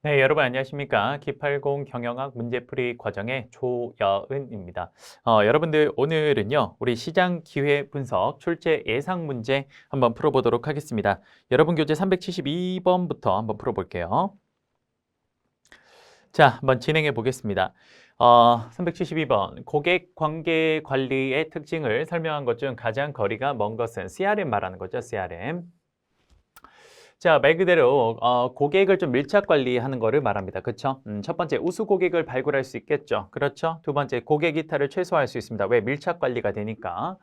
네, 여러분 안녕하십니까? 기팔공 경영학 문제풀이 과정의 조여은입니다. 여러분들 오늘은요, 우리 시장 기회 분석 출제 예상 문제 한번 풀어보도록 하겠습니다. 여러분 교재 372번부터 한번 풀어볼게요. 자, 한번 진행해 보겠습니다. 372번 고객 관계 관리의 특징을 설명한 것 중 가장 거리가 먼 것은 CRM 말하는 거죠, CRM. 자, 말 그대로 고객을 좀 밀착 관리하는 거를 말합니다. 그렇죠? 첫 번째 우수 고객을 발굴할 수 있겠죠. 그렇죠? 두 번째 고객 이탈을 최소화할 수 있습니다. 왜? 밀착 관리가 되니까.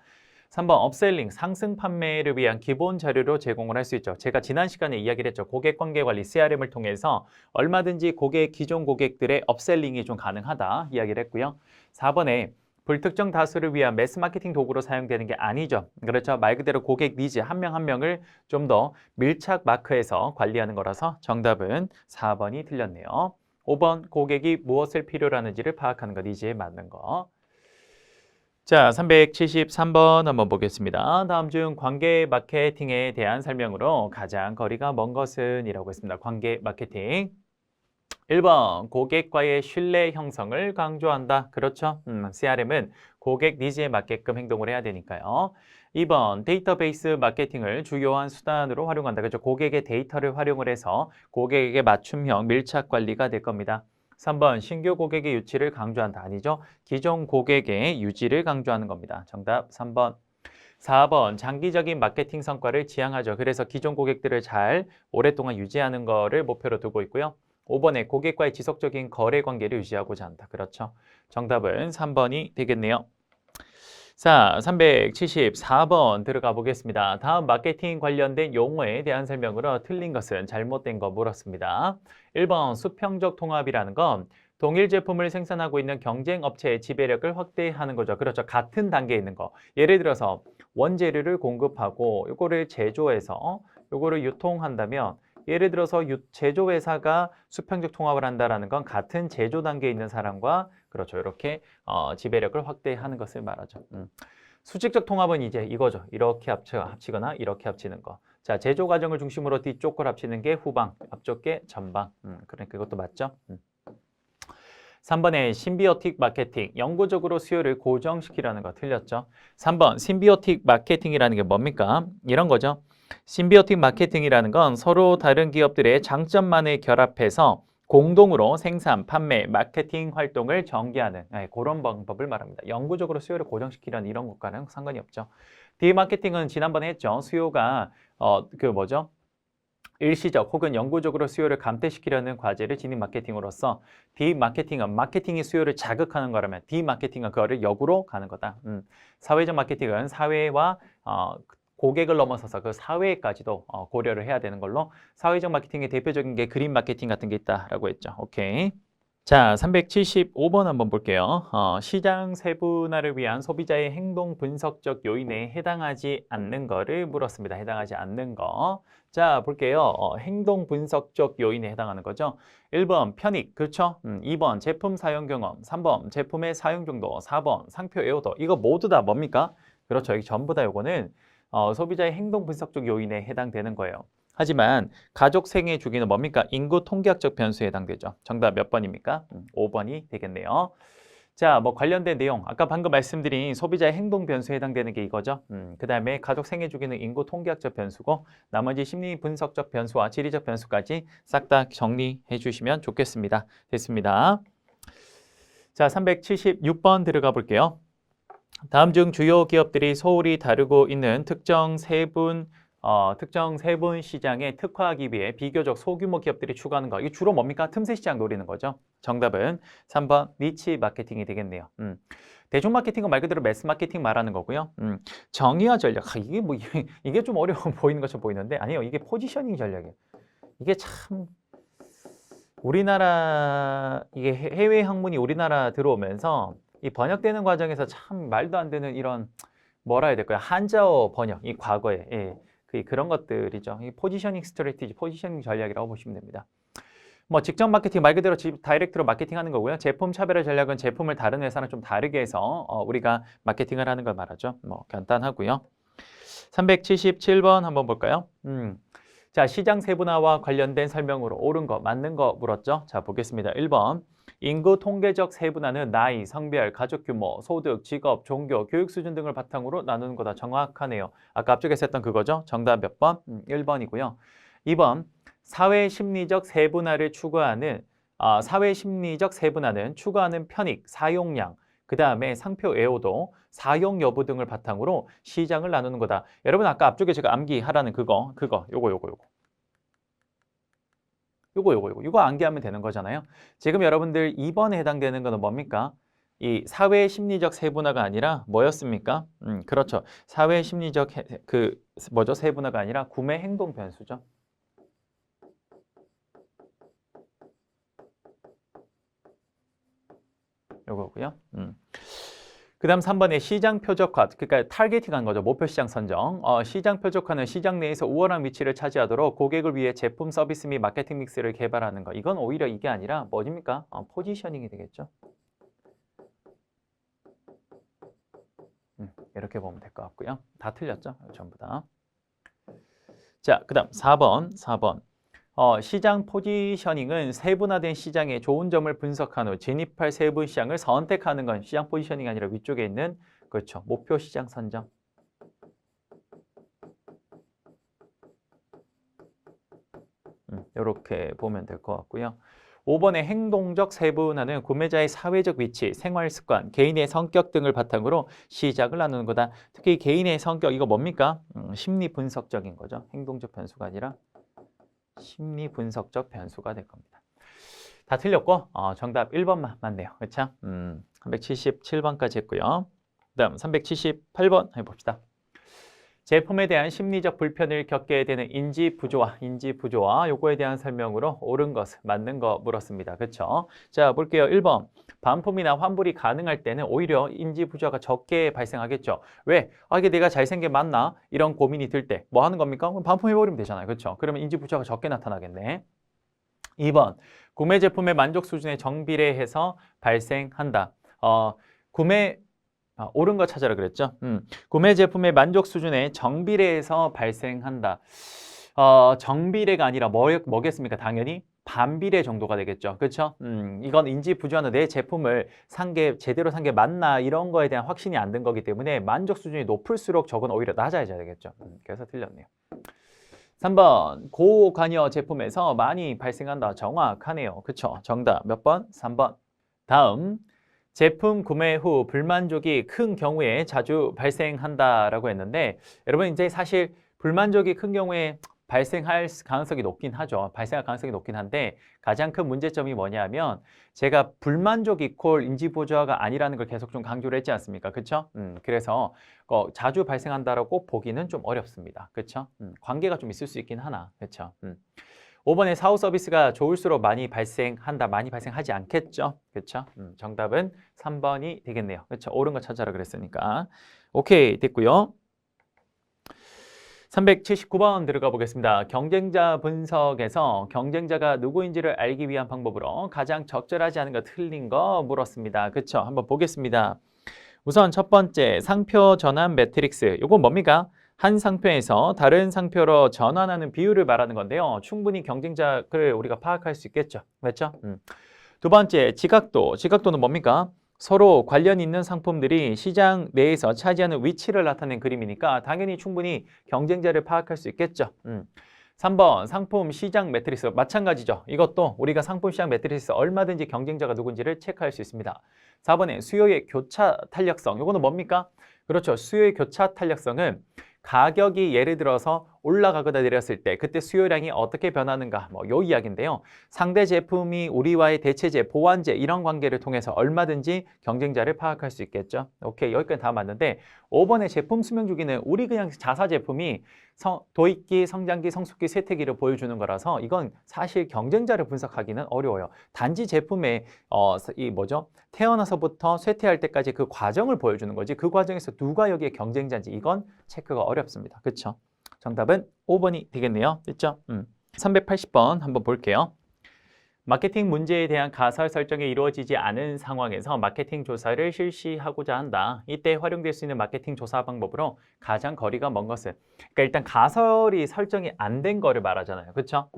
3번 업셀링, 상승 판매를 위한 기본 자료로 제공을 할 수 있죠. 제가 지난 시간에 이야기를 했죠. 고객 관계 관리 CRM을 통해서 얼마든지 기존 고객들의 업셀링이 좀 가능하다 이야기를 했고요. 4번에 불특정 다수를 위한 매스 마케팅 도구로 사용되는 게 아니죠. 그렇죠. 말 그대로 고객 니즈 한 명 한 명을 좀 더 밀착 마크해서 관리하는 거라서 정답은 4번이 틀렸네요. 5번 고객이 무엇을 필요로 하는지를 파악하는 것, 니즈에 맞는 거. 자, 373번 한번 보겠습니다. 다음 중 관계 마케팅에 대한 설명으로 가장 거리가 먼 것은 이라고 했습니다. 관계 마케팅. 1번 고객과의 신뢰 형성을 강조한다. 그렇죠. CRM은 고객 니즈에 맞게끔 행동을 해야 되니까요. 2번 데이터베이스 마케팅을 주요한 수단으로 활용한다. 그렇죠. 고객의 데이터를 활용을 해서 고객에게 맞춤형 밀착 관리가 될 겁니다. 3번 신규 고객의 유치를 강조한다. 아니죠. 기존 고객의 유지를 강조하는 겁니다. 정답 3번. 4번 장기적인 마케팅 성과를 지향하죠. 그래서 기존 고객들을 잘 오랫동안 유지하는 거를 목표로 두고 있고요. 5번에 고객과의 지속적인 거래 관계를 유지하고자 한다. 그렇죠. 정답은 3번이 되겠네요. 자, 374번 들어가 보겠습니다. 다음 마케팅 관련된 용어에 대한 설명으로 틀린 것은 잘못된 거 물었습니다. 1번 수평적 통합이라는 건 동일 제품을 생산하고 있는 경쟁 업체의 지배력을 확대하는 거죠. 그렇죠. 같은 단계에 있는 거. 예를 들어서 원재료를 공급하고 요거를 제조해서 요거를 유통한다면 예를 들어서 제조회사가 수평적 통합을 한다라는 건 같은 제조 단계에 있는 사람과 그렇죠. 이렇게 지배력을 확대하는 것을 말하죠. 수직적 통합은 이제 이거죠. 이렇게 합치거나 이렇게 합치는 거. 자, 제조 과정을 중심으로 뒤쪽 걸 합치는 게 후방, 앞쪽 게 전방. 그러니까 이것도 맞죠? 3번에 신비어틱 마케팅, 영구적으로 수요를 고정시키라는 거 틀렸죠? 3번 신비어틱 마케팅이라는 게 뭡니까? 이런 거죠. 신비어틱 마케팅이라는 건 서로 다른 기업들의 장점만을 결합해서 공동으로 생산, 판매, 마케팅 활동을 전개하는 그런 방법을 말합니다. 영구적으로 수요를 고정시키려는 이런 것과는 상관이 없죠. 디마케팅은 지난번에 했죠. 수요가 뭐죠? 일시적 혹은 영구적으로 수요를 감퇴시키려는 과제를 진입 마케팅으로서 디마케팅은 마케팅이 수요를 자극하는 거라면 디마케팅은 그거를 역으로 가는 거다. 사회적 마케팅은 사회와 고객을 넘어서서 그 사회까지도 고려를 해야 되는 걸로 사회적 마케팅의 대표적인 게 그린 마케팅 같은 게 있다라고 했죠. 오케이. 자, 375번 한번 볼게요. 시장 세분화를 위한 소비자의 행동 분석적 요인에 해당하지 않는 거를 물었습니다. 해당하지 않는 거. 자, 볼게요. 행동 분석적 요인에 해당하는 거죠. 1번 편익, 그렇죠? 2번 제품 사용 경험, 3번 제품의 사용 정도, 4번 상표 애호도. 이거 모두 다 뭡니까? 그렇죠. 여기 전부 다 요거는 소비자의 행동 분석적 요인에 해당되는 거예요. 하지만 가족 생애 주기는 뭡니까? 인구 통계학적 변수에 해당되죠. 정답 몇 번입니까? 5번이 되겠네요. 자, 뭐 관련된 내용, 아까 방금 말씀드린 소비자의 행동 변수에 해당되는 게 이거죠. 그 다음에 가족 생애 주기는 인구 통계학적 변수고 나머지 심리 분석적 변수와 지리적 변수까지 싹 다 정리해 주시면 좋겠습니다. 됐습니다. 자, 376번 들어가 볼게요. 다음 중 주요 기업들이 소홀히 다루고 있는 특정 세분 시장에 특화하기 위해 비교적 소규모 기업들이 추구하는 거. 이게 주로 뭡니까? 틈새 시장 노리는 거죠. 정답은 3번 니치 마케팅이 되겠네요. 대중 마케팅은 말 그대로 매스 마케팅 말하는 거고요. 정의와 전략. 이게 뭐 이게 좀 어려워 보이는 것처럼 보이는데 아니요. 이게 포지셔닝 전략이에요. 이게 참 우리나라 이게 해외 학문이 우리나라 들어오면서 이 번역되는 과정에서 참 말도 안 되는 이런 뭐라 해야 될까요? 한자어 번역, 이 과거에 그런 것들이죠. 이 포지셔닝 스트래티지, 포지셔닝 전략이라고 보시면 됩니다. 뭐 직접 마케팅 말 그대로 다이렉트로 마케팅하는 거고요. 제품 차별화 전략은 제품을 다른 회사랑 좀 다르게 해서 우리가 마케팅을 하는 걸 말하죠. 뭐 간단하고요. 377번 한번 볼까요? 자, 시장 세분화와 관련된 설명으로 옳은 거, 맞는 거 물었죠? 자, 보겠습니다. 1번. 인구 통계적 세분화는 나이, 성별, 가족 규모, 소득, 직업, 종교, 교육 수준 등을 바탕으로 나누는 거다. 정확하네요. 아까 앞쪽에서 했던 그거죠? 정답 몇 번? 1번이고요. 2번. 사회 심리적 세분화를 추구하는 사회 심리적 세분화는 추구하는 편익, 사용량, 그 다음에 상표 애호도, 사용 여부 등을 바탕으로 시장을 나누는 거다. 여러분 아까 앞쪽에 제가 암기하라는 요거 암기하면 되는 거잖아요. 지금 여러분들 2번에 해당되는 거는 뭡니까? 이 사회 심리적 세분화가 아니라 뭐였습니까? 그렇죠. 사회 심리적 세분화가 아니라 구매 행동 변수죠. 요거고요. 그 다음 3번에 시장 표적화, 그러니까 타겟팅한 거죠. 목표 시장 선정. 시장 표적화는 시장 내에서 우월한 위치를 차지하도록 고객을 위해 제품, 서비스 및 마케팅 믹스를 개발하는 거. 이건 오히려 이게 아니라 뭐입니까? 포지셔닝이 되겠죠. 이렇게 보면 될 것 같고요. 다 틀렸죠? 전부 다. 자, 그 다음 4번. 시장 포지셔닝은 세분화된 시장의 좋은 점을 분석한 후 진입할 세분 시장을 선택하는 건 시장 포지셔닝이 아니라 위쪽에 있는 그렇죠. 목표 시장 선정. 이렇게 보면 될 것 같고요. 5번의 행동적 세분화는 구매자의 사회적 위치, 생활 습관, 개인의 성격 등을 바탕으로 시장을 나누는 거다. 특히 개인의 성격, 이거 뭡니까? 심리 분석적인 거죠. 행동적 변수가 아니라 심리 분석적 변수가 될 겁니다. 다 틀렸고 정답 1번만 맞네요. 그렇죠? 377번까지 했고요. 그다음 378번 해봅시다. 제품에 대한 심리적 불편을 겪게 되는 인지 부조화 요거에 대한 설명으로 옳은 것, 맞는 거 물었습니다. 그렇죠? 자, 볼게요. 1번. 반품이나 환불이 가능할 때는 오히려 인지 부조화가 적게 발생하겠죠. 왜? 이게 내가 잘생긴 맞나? 이런 고민이 들 때 뭐 하는 겁니까? 그럼 반품해버리면 되잖아요. 그렇죠? 그러면 인지 부조화가 적게 나타나겠네. 2번. 구매 제품의 만족 수준에 정비례해서 발생한다. 옳은 거 찾아라 그랬죠. 구매 제품의 만족 수준에 정비례해서 발생한다. 정비례가 아니라 뭐겠습니까? 당연히 반비례 정도가 되겠죠. 그렇죠? 이건 인지 부조화는 내 제품을 제대로 산 게 맞나 이런 거에 대한 확신이 안 든 거기 때문에 만족 수준이 높을수록 적은 오히려 낮아져야 되겠죠. 그래서 틀렸네요. 3번 고관여 제품에서 많이 발생한다. 정확하네요. 그렇죠? 정답 몇 번? 3번. 다음 제품 구매 후 불만족이 큰 경우에 자주 발생한다라고 했는데 여러분 이제 사실 불만족이 큰 경우에 발생할 가능성이 높긴 하죠. 발생할 가능성이 높긴 한데 가장 큰 문제점이 뭐냐면 제가 불만족 이퀄 인지 부조화가 아니라는 걸 계속 좀 강조를 했지 않습니까? 그렇죠? 그래서 자주 발생한다라고 꼭 보기는 좀 어렵습니다. 그렇죠? 관계가 좀 있을 수 있긴 하나. 그렇죠? 5번에 사후 서비스가 좋을수록 많이 발생하지 않겠죠? 그렇죠? 정답은 3번이 되겠네요. 그렇죠? 옳은 거 찾아라 그랬으니까. 오케이, 됐고요. 379번 들어가 보겠습니다. 경쟁자 분석에서 경쟁자가 누구인지를 알기 위한 방법으로 가장 적절하지 않은 거 틀린 거 물었습니다. 그렇죠? 한번 보겠습니다. 우선 첫 번째 상표 전환 매트릭스. 이건 뭡니까? 한 상표에서 다른 상표로 전환하는 비율을 말하는 건데요. 충분히 경쟁자를 우리가 파악할 수 있겠죠. 맞죠? 두 번째, 지각도. 지각도는 뭡니까? 서로 관련 있는 상품들이 시장 내에서 차지하는 위치를 나타낸 그림이니까 당연히 충분히 경쟁자를 파악할 수 있겠죠. 3번, 상품 시장 매트리스. 마찬가지죠. 이것도 우리가 상품 시장 매트리스 얼마든지 경쟁자가 누군지를 체크할 수 있습니다. 4번에 수요의 교차 탄력성. 이거는 뭡니까? 그렇죠. 수요의 교차 탄력성은 가격이 예를 들어서 올라가거나 내렸을 때 그때 수요량이 어떻게 변하는가 요 이야기인데요. 상대 제품이 우리와의 대체제, 보완제 이런 관계를 통해서 얼마든지 경쟁자를 파악할 수 있겠죠. 오케이, 여기까지 다 맞는데 5번의 제품 수명 주기는 우리 그냥 자사 제품이 도입기, 성장기, 성숙기, 쇠퇴기를 보여주는 거라서 이건 사실 경쟁자를 분석하기는 어려워요. 단지 제품의 태어나서부터 쇠퇴할 때까지 그 과정을 보여주는 거지 그 과정에서 누가 여기에 경쟁자인지 이건 체크가 어렵습니다. 그렇죠? 정답은 5번이 되겠네요. 됐죠? 380번 한번 볼게요. 마케팅 문제에 대한 가설 설정이 이루어지지 않은 상황에서 마케팅 조사를 실시하고자 한다. 이때 활용될 수 있는 마케팅 조사 방법으로 가장 거리가 먼 것은, 그러니까 일단 가설이 설정이 안 된 거를 말하잖아요. 그렇죠?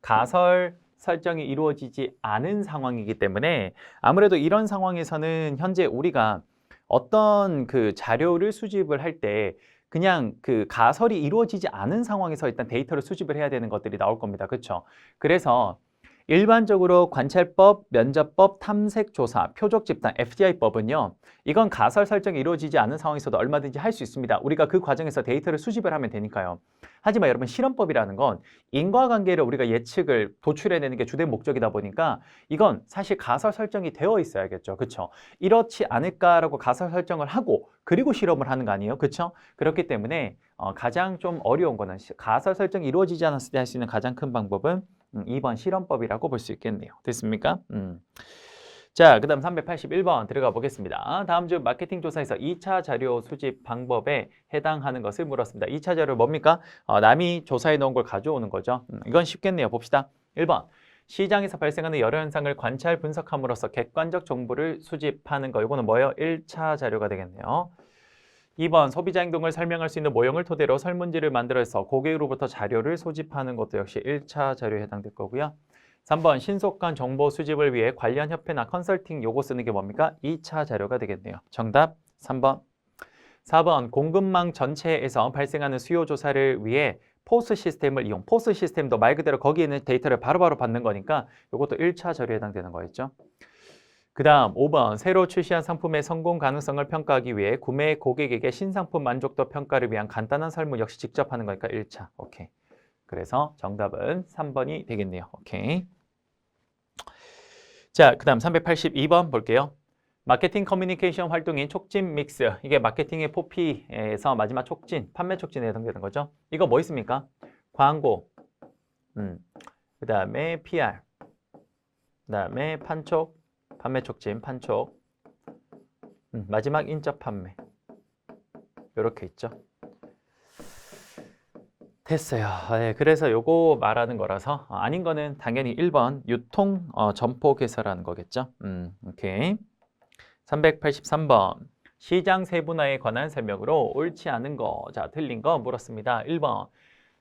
가설 설정이 이루어지지 않은 상황이기 때문에 아무래도 이런 상황에서는 현재 우리가 어떤 그 자료를 수집을 할 때 그냥 그 가설이 이루어지지 않은 상황에서 일단 데이터를 수집을 해야 되는 것들이 나올 겁니다. 그렇죠? 그래서 일반적으로 관찰법, 면접법, 탐색조사, 표적집단, FDI법은요. 이건 가설 설정이 이루어지지 않은 상황에서도 얼마든지 할 수 있습니다. 우리가 그 과정에서 데이터를 수집을 하면 되니까요. 하지만 여러분 실험법이라는 건 인과관계를 우리가 예측을 도출해내는 게 주된 목적이다 보니까 이건 사실 가설 설정이 되어 있어야겠죠. 그렇죠? 이렇지 않을까라고 가설 설정을 하고 그리고 실험을 하는 거 아니에요? 그렇죠? 그렇기 때문에 가장 좀 어려운 거는 가설 설정이 이루어지지 않았을 때 할 수 있는 가장 큰 방법은 2번 실험법이라고 볼 수 있겠네요. 됐습니까? 자, 그 다음 381번 들어가 보겠습니다. 다음 주 마케팅 조사에서 2차 자료 수집 방법에 해당하는 것을 물었습니다. 2차 자료 뭡니까? 남이 조사해 놓은 걸 가져오는 거죠. 이건 쉽겠네요. 봅시다. 1번. 시장에서 발생하는 여러 현상을 관찰 분석함으로써 객관적 정보를 수집하는 거. 이거는 뭐예요? 1차 자료가 되겠네요. 2번 소비자 행동을 설명할 수 있는 모형을 토대로 설문지를 만들어서 고객으로부터 자료를 소집하는 것도 역시 1차 자료에 해당될 거고요. 3번 신속한 정보 수집을 위해 관련 협회나 컨설팅 요구 쓰는 게 뭡니까? 2차 자료가 되겠네요. 정답 3번. 4번 공급망 전체에서 발생하는 수요 조사를 위해 포스 시스템을 이용. 포스 시스템도 말 그대로 거기에 있는 데이터를 바로바로 받는 거니까 이것도 1차 자료에 해당되는 거였죠. 그 다음 5번 새로 출시한 상품의 성공 가능성을 평가하기 위해 구매 고객에게 신상품 만족도 평가를 위한 간단한 설문 역시 직접 하는 거니까 1차. 오케이. 그래서 정답은 3번이 되겠네요. 오케이. 자, 그 다음 382번 볼게요. 마케팅 커뮤니케이션 활동인 촉진 믹스. 이게 마케팅의 포피에서 마지막 촉진, 판매 촉진에 해당되는 거죠. 이거 뭐 있습니까? 광고, 그 다음에 PR, 그 다음에 판촉, 판매 촉진, 판촉, 마지막 인적 판매. 이렇게 있죠. 됐어요. 네, 그래서 요거 말하는 거라서 아닌 거는 당연히 1번 유통 점포 개설하는 거겠죠. 오케이. 383번 시장 세분화에 관한 설명으로 옳지 않은 거, 자 틀린 거 물었습니다. 1번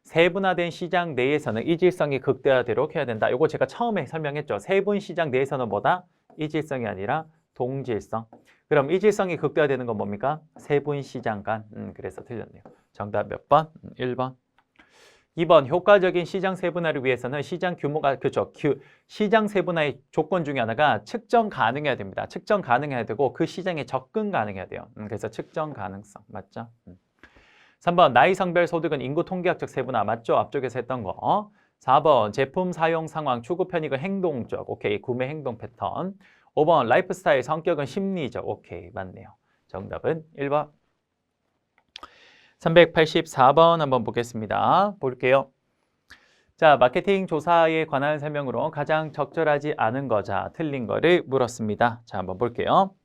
세분화된 시장 내에서는 이질성이 극대화되도록 해야 된다. 요거 제가 처음에 설명했죠. 세분 시장 내에서는 뭐다? 이질성이 아니라 동질성. 그럼 이질성이 극대화되는 건 뭡니까? 세분 시장 간. 그래서 틀렸네요. 정답 몇 번? 1번. 2번 효과적인 시장 세분화를 위해서는 시장 규모가 그렇죠. 시장 세분화의 조건 중에 하나가 측정 가능해야 됩니다. 측정 가능해야 되고 그 시장에 접근 가능해야 돼요. 그래서 측정 가능성 맞죠? 3번 나이 성별 소득은 인구 통계학적 세분화 맞죠? 앞쪽에서 했던 거. 4번 제품 사용 상황 추구 편익은 행동적 오케이 구매 행동 패턴. 5번 라이프 스타일 성격은 심리적 오케이 맞네요. 정답은 1번. 384번 한번 보겠습니다. 볼게요. 자, 마케팅 조사에 관한 설명으로 가장 적절하지 않은 거, 자, 틀린 거를 물었습니다. 자, 한번 볼게요.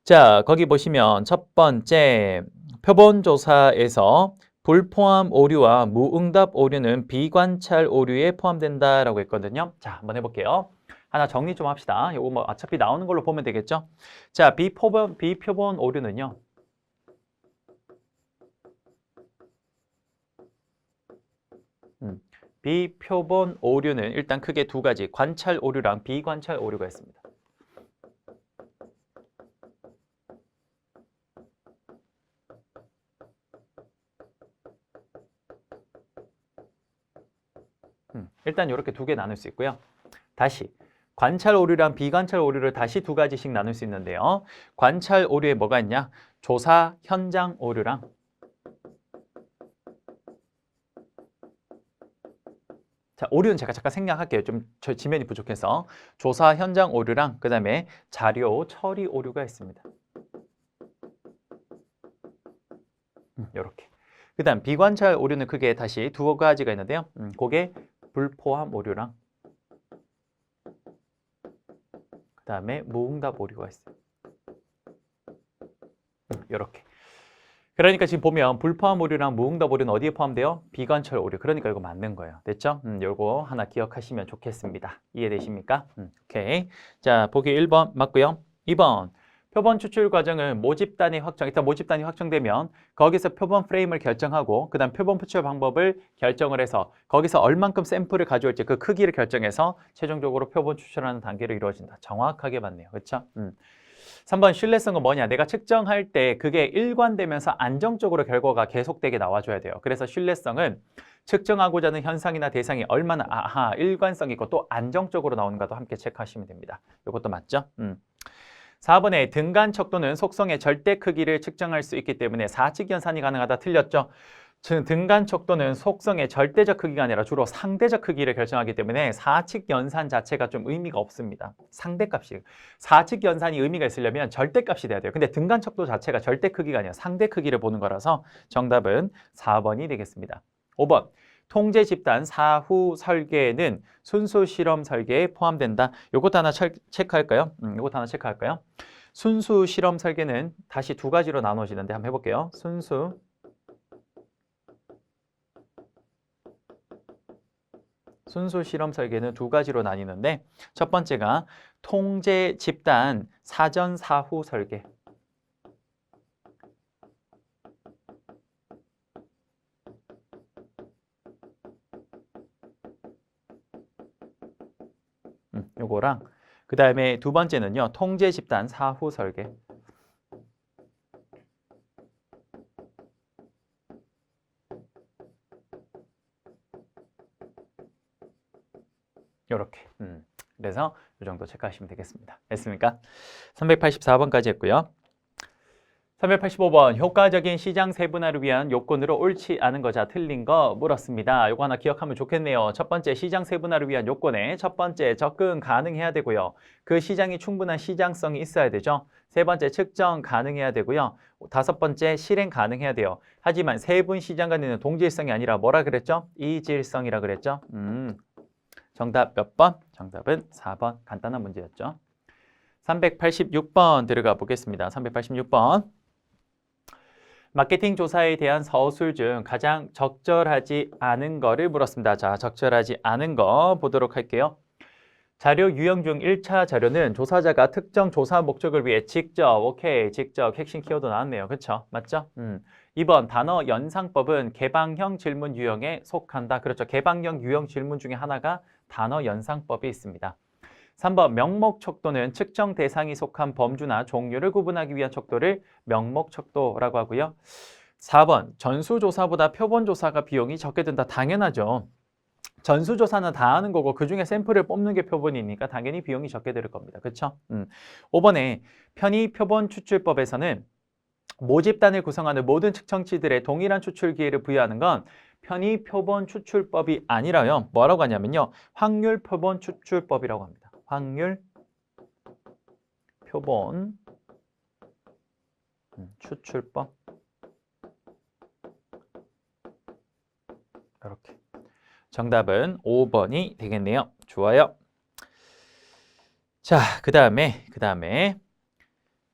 자, 거기 보시면 첫 번째 표본 조사에서 불포함 오류와 무응답 오류는 비관찰 오류에 포함된다라고 했거든요. 자, 한번 해볼게요. 하나 정리 좀 합시다. 이거 뭐 어차피 나오는 걸로 보면 되겠죠? 자, 비표본 오류는요. 비표본 오류는 일단 크게 두 가지, 관찰 오류랑 비관찰 오류가 있습니다. 일단 이렇게 두 개 나눌 수 있고요. 다시 관찰 오류랑 비관찰 오류를 다시 두 가지씩 나눌 수 있는데요. 관찰 오류에 뭐가 있냐? 조사 현장 오류랑 자, 오류는 제가 잠깐 생략할게요. 좀 저 지면이 부족해서 조사 현장 오류랑 그 다음에 자료 처리 오류가 있습니다. 이렇게. 그 다음 비관찰 오류는 크게 다시 두 가지가 있는데요. 그게 불포함 오류랑 그 다음에 무응답 오류가 있어요. 이렇게. 그러니까 지금 보면 불포함 오류랑 무응답 오류는 어디에 포함돼요? 비관철 오류. 그러니까 이거 맞는 거예요. 됐죠? 요거 하나 기억하시면 좋겠습니다. 이해되십니까? 오케이. 자, 보기 1번 맞고요. 2번. 표본 추출 과정은 모집단이 확정. 일단 모집단이 확정되면 거기서 표본 프레임을 결정하고 그다음 표본 추출 방법을 결정을 해서 거기서 얼만큼 샘플을 가져올지 그 크기를 결정해서 최종적으로 표본 추출하는 단계로 이루어진다. 정확하게 맞네요. 그렇죠? 3번 신뢰성은 뭐냐? 내가 측정할 때 그게 일관되면서 안정적으로 결과가 계속되게 나와줘야 돼요. 그래서 신뢰성은 측정하고자 하는 현상이나 대상이 얼마나 일관성 있고 또 안정적으로 나오는가도 함께 체크하시면 됩니다. 이것도 맞죠? 4번에 등간 척도는 속성의 절대 크기를 측정할 수 있기 때문에 사칙 연산이 가능하다. 틀렸죠? 등간 척도는 속성의 절대적 크기가 아니라 주로 상대적 크기를 결정하기 때문에 사칙 연산 자체가 좀 의미가 없습니다. 상대값이. 사칙 연산이 의미가 있으려면 절대값이 돼야 돼요. 근데 등간 척도 자체가 절대 크기가 아니라 상대 크기를 보는 거라서 정답은 4번이 되겠습니다. 5번. 통제 집단 사후 설계는 순수 실험 설계에 포함된다. 요것도 하나 체크할까요? 요것도 하나 체크할까요? 순수 실험 설계는 다시 두 가지로 나눠지는데 한번 해볼게요. 순수 실험 설계는 두 가지로 나뉘는데 첫 번째가 통제 집단 사전 사후 설계. 요거랑 그 다음에 두 번째는요. 통제 집단 사후 설계. 요렇게. 그래서 이 정도 체크하시면 되겠습니다. 됐습니까? 384번까지 했고요. 385번 효과적인 시장 세분화를 위한 요건으로 옳지 않은 거. 자, 틀린 거 물었습니다. 요거 하나 기억하면 좋겠네요. 첫 번째 시장 세분화를 위한 요건에 첫 번째 접근 가능해야 되고요. 그 시장이 충분한 시장성이 있어야 되죠. 세 번째 측정 가능해야 되고요. 다섯 번째 실행 가능해야 돼요. 하지만 세분 시장 간에는 동질성이 아니라 뭐라 그랬죠? 이질성이라 그랬죠. 정답 몇 번? 정답은 4번. 간단한 문제였죠. 386번 들어가 보겠습니다. 386번. 마케팅 조사에 대한 서술 중 가장 적절하지 않은 거를 물었습니다. 자, 적절하지 않은 거 보도록 할게요. 자료 유형 중 1차 자료는 조사자가 특정 조사 목적을 위해 직접 핵심 키워드 나왔네요. 그렇죠? 맞죠? 2번 단어 연상법은 개방형 질문 유형에 속한다. 그렇죠. 개방형 유형 질문 중에 하나가 단어 연상법이 있습니다. 3번 명목 척도는 측정 대상이 속한 범주나 종류를 구분하기 위한 척도를 명목 척도라고 하고요. 4번 전수조사보다 표본조사가 비용이 적게 든다. 당연하죠. 전수조사는 다 하는 거고 그중에 샘플을 뽑는 게 표본이니까 당연히 비용이 적게 들 겁니다. 그렇죠? 5번에 편의-표본 추출법에서는 모집단을 구성하는 모든 측정치들의 동일한 추출 기회를 부여하는 건 편의-표본 추출법이 아니라요. 뭐라고 하냐면요. 확률-표본 추출법이라고 합니다. 확률-표본 추출법. 이렇게. 정답은 5번이 되겠네요. 좋아요. 자, 그 다음에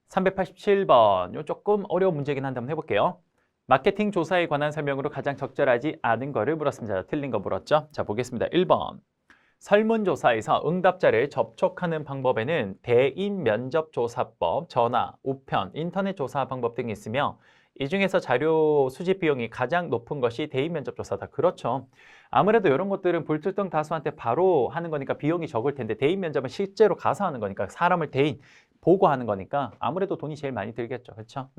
387번. 요 조금 어려운 문제긴 한데 한번 해볼게요. 마케팅 조사에 관한 설명으로 가장 적절하지 않은 거를 물었습니다. 틀린 거 물었죠? 자, 보겠습니다. 1번. 설문조사에서 응답자를 접촉하는 방법에는 대인면접조사법, 전화, 우편, 인터넷 조사 방법 등이 있으며 이 중에서 자료 수집 비용이 가장 높은 것이 대인면접조사다. 그렇죠. 아무래도 이런 것들은 불특정 다수한테 바로 하는 거니까 비용이 적을 텐데 대인면접은 실제로 가서 하는 거니까 사람을 대인, 보고 하는 거니까 아무래도 돈이 제일 많이 들겠죠. 그렇죠?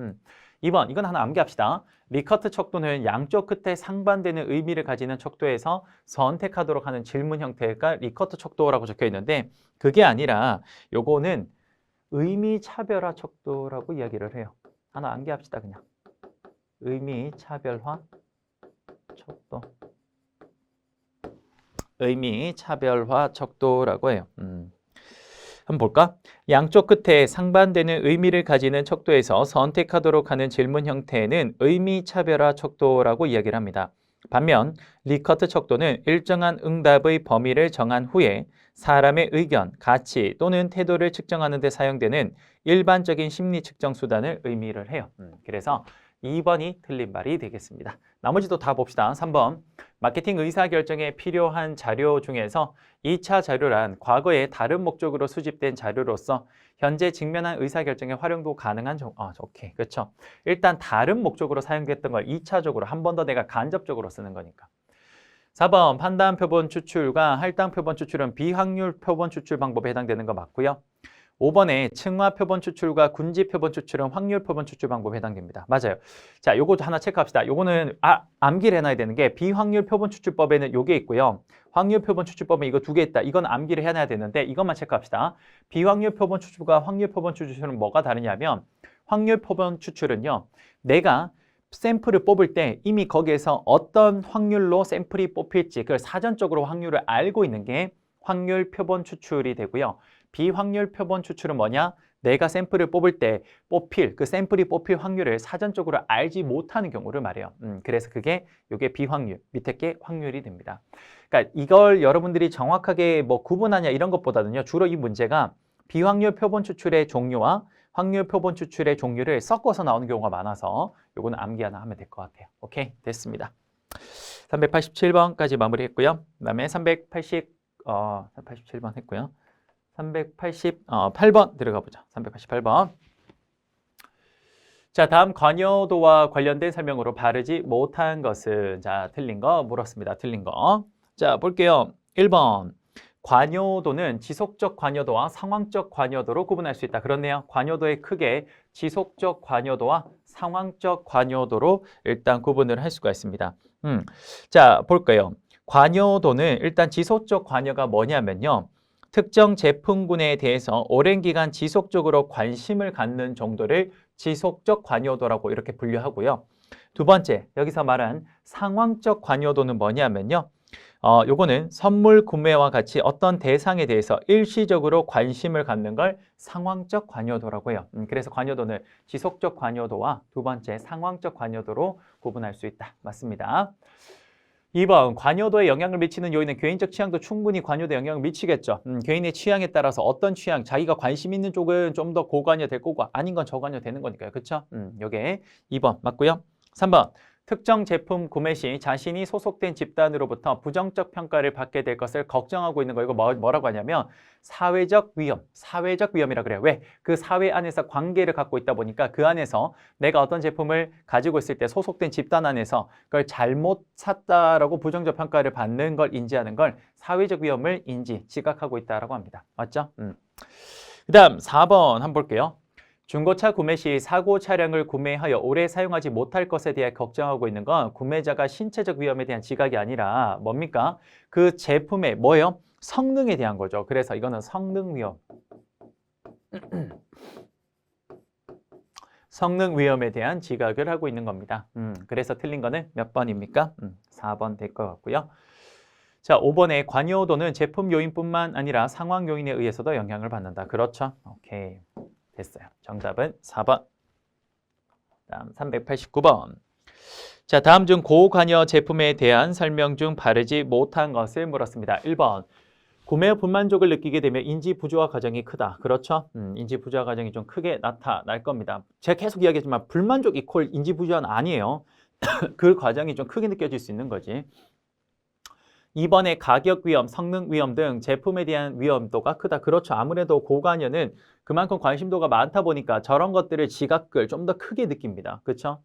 2번, 이건 하나 암기합시다. 리커트 척도는 양쪽 끝에 상반되는 의미를 가지는 척도에서 선택하도록 하는 질문 형태가 리커트 척도라고 적혀 있는데 그게 아니라 요거는 의미 차별화 척도라고 이야기를 해요. 하나 암기합시다. 그냥. 의미 차별화 척도. 의미 차별화 척도라고 해요. 한번 볼까? 양쪽 끝에 상반되는 의미를 가지는 척도에서 선택하도록 하는 질문 형태는 의미 차별화 척도라고 이야기를 합니다. 반면 리커트 척도는 일정한 응답의 범위를 정한 후에 사람의 의견, 가치 또는 태도를 측정하는 데 사용되는 일반적인 심리 측정 수단을 의미를 해요. 그래서 2번이 틀린 말이 되겠습니다. 나머지도 다 봅시다. 3번. 마케팅 의사결정에 필요한 자료 중에서 2차 자료란 과거에 다른 목적으로 수집된 자료로서 현재 직면한 의사결정에 활용도 가능한 오케이. 그렇죠. 일단 다른 목적으로 사용됐던 걸 2차적으로 한 번 더 내가 간접적으로 쓰는 거니까. 4번. 판단 표본 추출과 할당 표본 추출은 비확률 표본 추출 방법에 해당되는 거 맞고요. 5번에 층화 표본 추출과 군지 표본 추출은 확률 표본 추출 방법에 해당됩니다. 맞아요. 자, 요것도 하나 체크합시다. 요거는 암기를 해놔야 되는 게 비확률 표본 추출법에는 요게 있고요. 확률 표본 추출법에 이거 두 개 있다. 이건 암기를 해놔야 되는데 이것만 체크합시다. 비확률 표본 추출과 확률 표본 추출은 뭐가 다르냐면 확률 표본 추출은요. 내가 샘플을 뽑을 때 이미 거기에서 어떤 확률로 샘플이 뽑힐지 그걸 사전적으로 확률을 알고 있는 게 확률 표본 추출이 되고요. 비확률 표본 추출은 뭐냐? 내가 샘플을 뽑을 때 그 샘플이 뽑힐 확률을 사전적으로 알지 못하는 경우를 말해요. 그래서 요게 비확률, 밑에 게 확률이 됩니다. 그러니까 이걸 여러분들이 정확하게 뭐 구분하냐 이런 것보다는요. 주로 이 문제가 비확률 표본 추출의 종류와 확률 표본 추출의 종류를 섞어서 나오는 경우가 많아서 요거는 암기 하나 하면 될 것 같아요. 오케이, 됐습니다. 387번까지 마무리했고요. 그다음에 387번 했고요. 388번 들어가 보죠. 388번. 자, 다음 관여도와 관련된 설명으로 바르지 못한 것은 자, 틀린 거 물었습니다. 틀린 거. 자, 볼게요. 1번. 관여도는 지속적 관여도와 상황적 관여도로 구분할 수 있다. 그렇네요. 관여도의 크게 지속적 관여도와 상황적 관여도로 일단 구분을 할 수가 있습니다. 자, 볼까요? 관여도는 일단 지속적 관여가 뭐냐면요. 특정 제품군에 대해서 오랜 기간 지속적으로 관심을 갖는 정도를 지속적 관여도라고 이렇게 분류하고요. 두 번째, 여기서 말한 상황적 관여도는 뭐냐면요. 요거는 선물 구매와 같이 어떤 대상에 대해서 일시적으로 관심을 갖는 걸 상황적 관여도라고 해요. 그래서 관여도는 지속적 관여도와 두 번째 상황적 관여도로 구분할 수 있다. 맞습니다. 2번, 관여도에 영향을 미치는 요인은 개인적 취향도 충분히 관여도에 영향을 미치겠죠. 개인의 취향에 따라서 어떤 취향, 자기가 관심 있는 쪽은 좀 더 고관여 될 거고 아닌 건 저관여 되는 거니까요. 그렇죠? 요게 2번 맞고요. 3번, 특정 제품 구매 시 자신이 소속된 집단으로부터 부정적 평가를 받게 될 것을 걱정하고 있는 거. 이거 뭐라고 하냐면 사회적 위험이라 그래요. 왜? 그 사회 안에서 관계를 갖고 있다 보니까 그 안에서 내가 어떤 제품을 가지고 있을 때 소속된 집단 안에서 그걸 잘못 샀다라고 부정적 평가를 받는 걸 인지하는 걸 사회적 위험을 지각하고 있다라고 합니다. 맞죠? 그 다음 4번 한번 볼게요. 중고차 구매 시 사고 차량을 구매하여 오래 사용하지 못할 것에 대해 걱정하고 있는 건 구매자가 신체적 위험에 대한 지각이 아니라 뭡니까? 그 제품의 뭐예요? 성능에 대한 거죠. 그래서 이거는 성능 위험. 성능 위험에 대한 지각을 하고 있는 겁니다. 그래서 틀린 거는 몇 번입니까? 4번 될 것 같고요. 자, 5번에 관여도는 제품 요인뿐만 아니라 상황 요인에 의해서도 영향을 받는다. 그렇죠? 오케이. 됐어요. 정답은 4번. 다음 389번. 자, 다음 중 고관여 제품에 대한 설명 중 바르지 못한 것을 물었습니다. 1번. 구매 후 불만족을 느끼게 되면 인지 부조화 과정이 크다. 그렇죠? 인지 부조화 과정이 좀 크게 나타날 겁니다. 제가 계속 이야기했지만 불만족 이퀄 인지 부조화는 아니에요. 그 과정이 좀 크게 느껴질 수 있는 거지. 2번에 가격 위험, 성능 위험 등 제품에 대한 위험도가 크다. 그렇죠. 아무래도 고관여는 그만큼 관심도가 많다 보니까 저런 것들을 지각을 좀 더 크게 느낍니다. 그렇죠?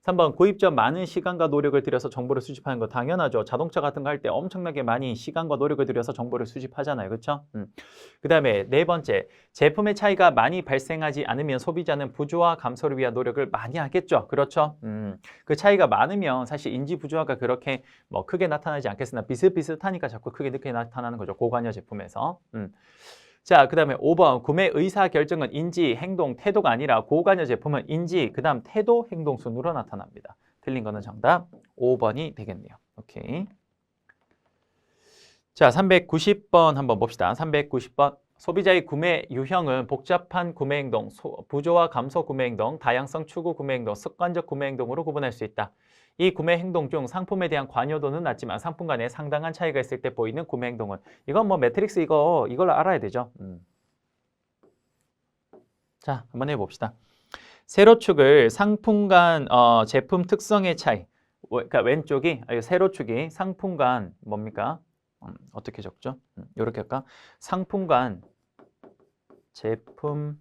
3번 구입 전 많은 시간과 노력을 들여서 정보를 수집하는 거 당연하죠. 자동차 같은 거 할 때 엄청나게 많이 시간과 노력을 들여서 정보를 수집하잖아요. 그렇죠? 그 다음에 네 번째, 제품의 차이가 많이 발생하지 않으면 소비자는 부조화 감소를 위한 노력을 많이 하겠죠. 그렇죠? 그 차이가 많으면 사실 인지 부조화가 그렇게 뭐 크게 나타나지 않겠으나 비슷비슷하니까 자꾸 크게 늦게 나타나는 거죠. 고관여 제품에서. 자, 그 다음에 5번 구매 의사 결정은 인지, 행동, 태도가 아니라 고관여 제품은 인지, 그 다음 태도, 행동 순으로 나타납니다. 틀린 거는 정답 5번이 되겠네요. 오케이. 자, 390번 한번 봅시다. 390번. 소비자의 구매 유형은 복잡한 구매 행동, 부조화 감소 구매 행동, 다양성 추구 구매 행동, 습관적 구매 행동으로 구분할 수 있다. 이 구매 행동 중 상품에 대한 관여도는 낮지만 상품 간에 상당한 차이가 있을 때 보이는 구매 행동은 이건 뭐 매트릭스 이걸 알아야 되죠. 자, 한번 해봅시다. 세로축을 상품 간 제품 특성의 차이. 그러니까 왼쪽이 세로축이 상품 간 뭡니까? 어떻게 적죠? 이렇게 할까? 상품 간 제품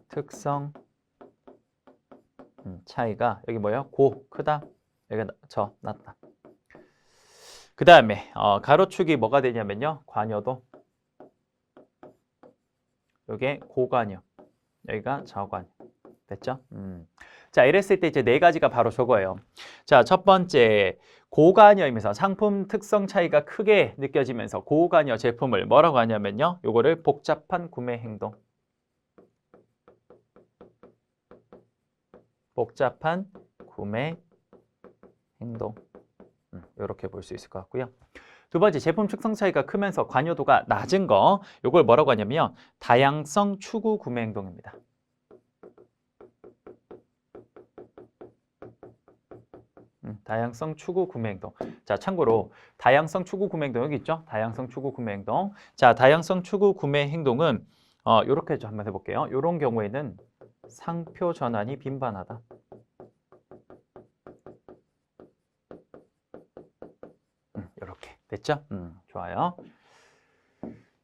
특성 차이가 여기 뭐예요? 크다. 여기가 낮다. 그 다음에 가로축이 뭐가 되냐면요. 관여도. 여기에 고관여. 여기가 저관여. 됐죠? 자, 이랬을 때 이제 네 가지가 바로 저거예요. 자, 첫 번째 고관여이면서 상품 특성 차이가 크게 느껴지면서 고관여 제품을 뭐라고 하냐면요. 요거를 복잡한 구매 행동. 복잡한 구매 행동. 이렇게 볼 수 있을 것 같고요. 두 번째, 제품 특성 차이가 크면서 관여도가 낮은 거, 이걸 뭐라고 하냐면 다양성 추구 구매 행동입니다. 다양성 추구 구매 행동. 자, 참고로 다양성 추구 구매 행동 여기 있죠? 다양성 추구 구매 행동. 자, 다양성 추구 구매 행동은 이렇게 좀 한번 해볼게요. 이런 경우에는 상표 전환이 빈번하다. 이렇게 됐죠? 좋아요.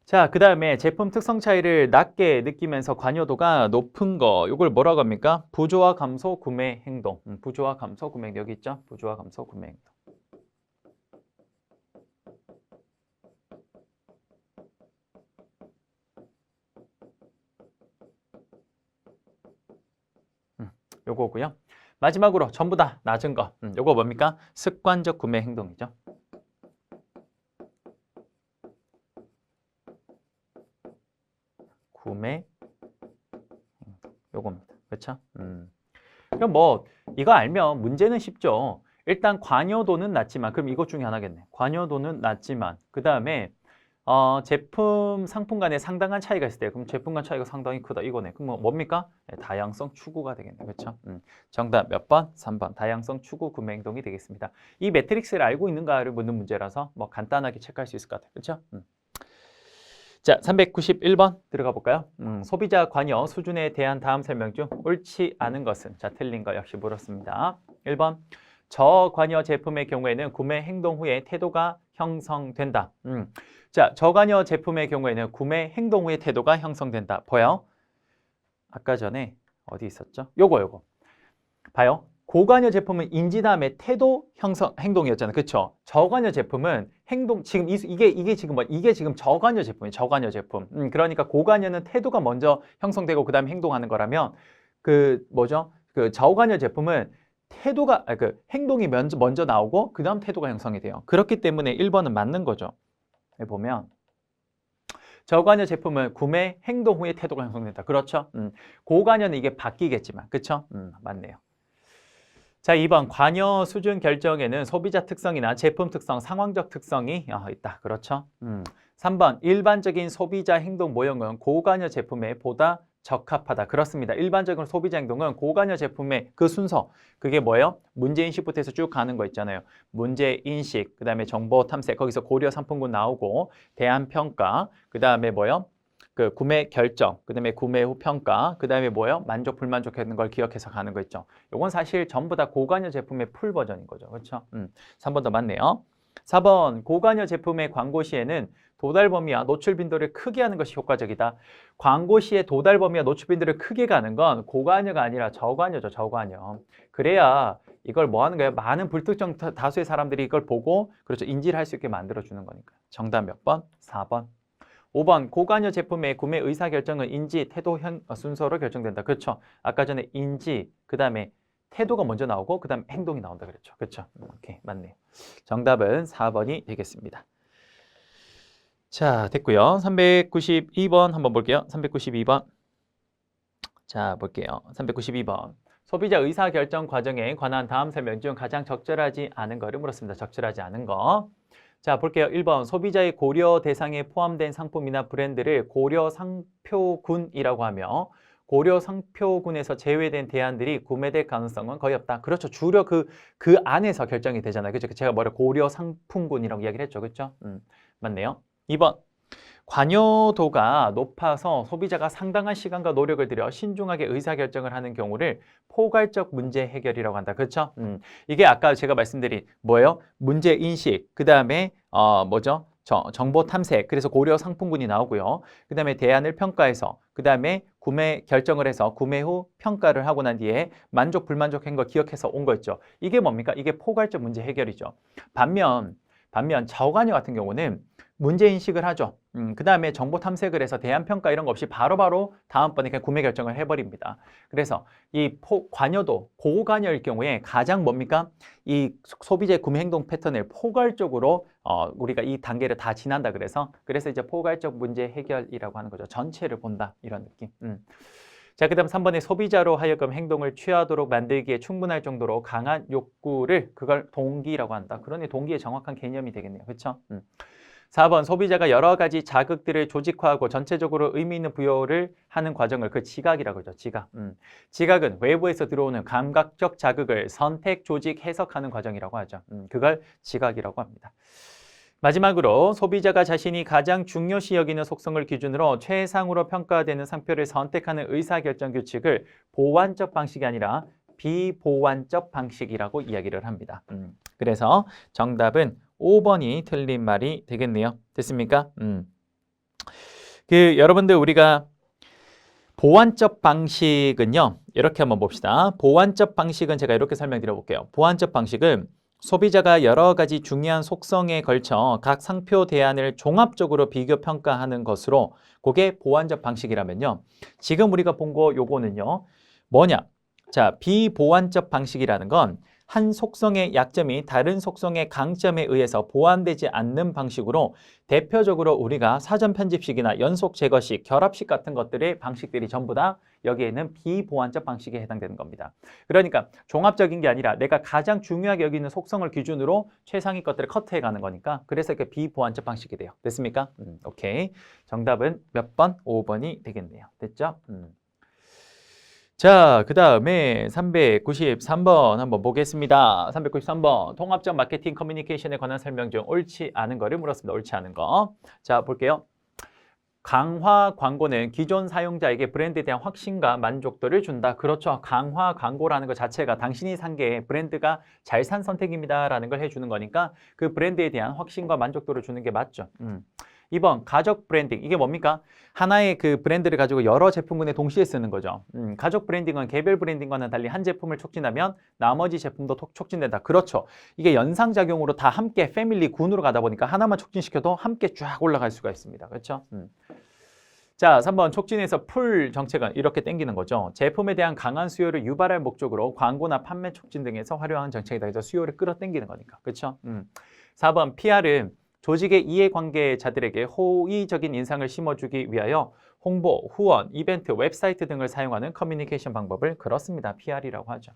자, 그 다음에 제품 특성 차이를 낮게 느끼면서 관여도가 높은 거, 이걸 뭐라고 합니까? 부조화 감소 구매 행동. 부조화 감소 구매 행동 여기 있죠? 부조화 감소 구매 행동. 요거고요. 마지막으로 전부 다 낮은 거. 요거 뭡니까? 습관적 구매 행동이죠. 구매 요겁니다. 그렇죠? 그럼 뭐 이거 알면 문제는 쉽죠. 일단 관여도는 낮지만 그럼 이것 중에 하나겠네. 관여도는 낮지만 그 다음에 제품 상품 간에 상당한 차이가 있을 때 그럼 제품 간 차이가 상당히 크다 이거네. 그럼 뭡니까? 네, 다양성 추구가 되겠네. 그렇죠? 정답 몇 번? 3번. 다양성 추구 구매 행동이 되겠습니다. 이 매트릭스를 알고 있는가를 묻는 문제라서 뭐 간단하게 체크할 수 있을 것 같아요. 그렇죠? 자, 391번 들어가 볼까요? 소비자 관여 수준에 대한 다음 설명 중 옳지 않은 것은? 자, 틀린 거 역시 물었습니다. 1번, 저관여 제품의 경우에는 구매 행동 후에 태도가 형성된다. 자, 저관여 제품의 경우에는 구매 행동 후에 태도가 형성된다. 보여? 아까 전에 어디 있었죠? 요거. 봐요. 고관여 제품은 인지 다음에 태도 형성 행동이었잖아요. 그렇죠? 저관여 제품은 행동 지금 이게 지금 이게 지금 저관여 제품이에요. 저관여 제품. 그러니까 고관여는 태도가 먼저 형성되고 그다음에 행동하는 거라면 그 뭐죠? 그 저관여 제품은 태도가 그 행동이 먼저 나오고 그다음 태도가 형성이 돼요. 그렇기 때문에 1번은 맞는 거죠. 보면 저관여 제품은 구매 행동 후에 태도가 형성된다. 그렇죠? 고관여는 이게 바뀌겠지만. 그렇죠? 맞네요. 자, 2번 관여 수준 결정에는 소비자 특성이나 제품 특성, 상황적 특성이 있다. 그렇죠? 3번 일반적인 소비자 행동 모형은 고관여 제품에 보다 적합하다. 그렇습니다. 일반적인 소비자 행동은 고관여 제품의 그 순서, 그게 뭐예요? 문제인식부터 해서 쭉 가는 거 있잖아요. 문제인식, 그 다음에 정보 탐색, 거기서 고려 상품군 나오고 대안평가, 그 다음에 뭐예요? 그 구매 결정, 그 다음에 구매 후 평가, 그 다음에 뭐예요? 만족, 불만족하는 걸 기억해서 가는 거 있죠. 이건 사실 전부 다 고관여 제품의 풀 버전인 거죠. 그렇죠? 3번 더 맞네요. 4번 고관여 제품의 광고 시에는 도달 범위와 노출 빈도를 크게 하는 것이 효과적이다. 광고 시에 도달 범위와 노출 빈도를 크게 가는 건 고관여가 아니라 저관여죠. 저관여. 그래야 이걸 뭐 하는 거예요? 많은 불특정 다수의 사람들이 이걸 보고 그렇죠. 인지를 할 수 있게 만들어주는 거니까. 정답 몇 번? 4번. 5번 고관여 제품의 구매 의사결정은 인지, 태도 순서로 결정된다. 그렇죠. 아까 전에 인지, 그 다음에 태도가 먼저 나오고 그 다음에 행동이 나온다 그랬죠. 그렇죠. 오케이, 맞네요. 정답은 4번이 되겠습니다. 자, 됐고요. 392번 한번 볼게요. 392번. 자, 볼게요. 392번. 소비자 의사결정 과정에 관한 다음 설명 중 가장 적절하지 않은 거를 물었습니다. 적절하지 않은 거. 자, 볼게요. 1번 소비자의 고려 대상에 포함된 상품이나 브랜드를 고려 상표군이라고 하며 고려 상표군에서 제외된 대안들이 구매될 가능성은 거의 없다. 그렇죠. 주로 그 안에서 결정이 되잖아요. 그렇죠. 제가 고려 상품군이라고 이야기를 했죠. 그렇죠? 맞네요. 2번 관여도가 높아서 소비자가 상당한 시간과 노력을 들여 신중하게 의사결정을 하는 경우를 포괄적 문제 해결이라고 한다. 그렇죠? 이게 아까 제가 말씀드린 뭐예요? 문제인식, 그 다음에 뭐죠? 정보 탐색, 그래서 고려 상품군이 나오고요. 그 다음에 대안을 평가해서, 그 다음에 구매 결정을 해서 구매 후 평가를 하고 난 뒤에 만족, 불만족한 거 기억해서 온 거 있죠. 이게 뭡니까? 이게 포괄적 문제 해결이죠. 반면 저관여 같은 경우는 문제인식을 하죠. 그 다음에 정보 탐색을 해서 대안평가 이런 거 없이 바로바로 다음번에 그냥 구매 결정을 해버립니다. 그래서 이 관여도, 고관여일 경우에 가장 뭡니까? 이 소비자의 구매 행동 패턴을 포괄적으로 우리가 이 단계를 다 지난다 그래서 이제 포괄적 문제 해결이라고 하는 거죠. 전체를 본다 이런 느낌. 자, 그 다음 3번에 소비자로 하여금 행동을 취하도록 만들기에 충분할 정도로 강한 욕구를 그걸 동기라고 한다. 그러니 동기의 정확한 개념이 되겠네요. 그렇죠? 4번 소비자가 여러 가지 자극들을 조직화하고 전체적으로 의미 있는 부여를 하는 과정을 그 지각이라고 하죠. 지각. 지각은 외부에서 들어오는 감각적 자극을 선택, 조직, 해석하는 과정이라고 하죠. 그걸 지각이라고 합니다. 마지막으로 소비자가 자신이 가장 중요시 여기는 속성을 기준으로 최상으로 평가되는 상표를 선택하는 의사결정 규칙을 보완적 방식이 아니라 비보완적 방식이라고 이야기를 합니다. 그래서 정답은 5번이 틀린 말이 되겠네요. 됐습니까? 여러분들 우리가 보완적 방식은요. 이렇게 한번 봅시다. 보완적 방식은 제가 이렇게 설명드려 볼게요. 보완적 방식은 소비자가 여러 가지 중요한 속성에 걸쳐 각 상표 대안을 종합적으로 비교 평가하는 것으로 그게 보완적 방식이라면요. 지금 우리가 본 거 요거는요. 뭐냐? 자, 비보완적 방식이라는 건 한 속성의 약점이 다른 속성의 강점에 의해서 보완되지 않는 방식으로 대표적으로 우리가 사전 편집식이나 연속 제거식, 결합식 같은 것들의 방식들이 전부 다 여기에는 비보완적 방식에 해당되는 겁니다. 그러니까 종합적인 게 아니라 내가 가장 중요하게 여기는 속성을 기준으로 최상위 것들을 커트해 가는 거니까 그래서 이렇게 비보완적 방식이 돼요. 됐습니까? 오케이. 정답은 몇 번? 5번이 되겠네요. 됐죠? 자, 그 다음에 393번 한번 보겠습니다. 393번 통합적 마케팅 커뮤니케이션에 관한 설명 중 옳지 않은 거를 물었습니다. 옳지 않은 거. 자, 볼게요. 강화 광고는 기존 사용자에게 브랜드에 대한 확신과 만족도를 준다. 그렇죠. 강화 광고라는 것 자체가 당신이 산 게 브랜드가 잘 산 선택입니다 라는 걸 해주는 거니까 그 브랜드에 대한 확신과 만족도를 주는 게 맞죠. 2번 가족 브랜딩. 이게 뭡니까? 하나의 그 브랜드를 가지고 여러 제품군에 동시에 쓰는 거죠. 가족 브랜딩은 개별 브랜딩과는 달리 한 제품을 촉진하면 나머지 제품도 촉진된다. 그렇죠. 이게 연상작용으로 다 함께 패밀리 군으로 가다 보니까 하나만 촉진시켜도 함께 쫙 올라갈 수가 있습니다. 그렇죠? 자, 3번 촉진에서 풀 정책은 이렇게 땡기는 거죠. 제품에 대한 강한 수요를 유발할 목적으로 광고나 판매 촉진 등에서 활용한 정책이다. 그래서 수요를 끌어당기는 거니까. 그렇죠? 4번 PR은 조직의 이해관계자들에게 호의적인 인상을 심어주기 위하여 홍보, 후원, 이벤트, 웹사이트 등을 사용하는 커뮤니케이션 방법을 그렇습니다. PR이라고 하죠.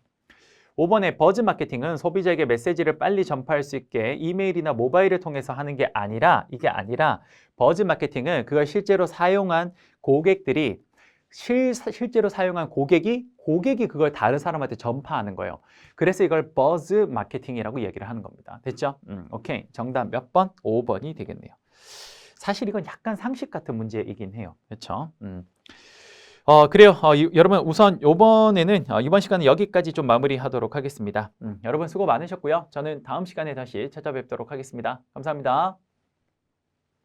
5번의 버즈 마케팅은 소비자에게 메시지를 빨리 전파할 수 있게 이메일이나 모바일을 통해서 하는 게 아니라 버즈 마케팅은 그걸 실제로 사용한 고객들이 실제로 사용한 고객이 그걸 다른 사람한테 전파하는 거예요. 그래서 이걸 버즈 마케팅이라고 얘기를 하는 겁니다. 됐죠? 오케이. 정답 몇 번? 5번이 되겠네요. 사실 이건 약간 상식 같은 문제이긴 해요. 그렇죠? 그래요. 여러분 우선 이번 시간은 여기까지 좀 마무리하도록 하겠습니다. 여러분 수고 많으셨고요. 저는 다음 시간에 다시 찾아뵙도록 하겠습니다. 감사합니다.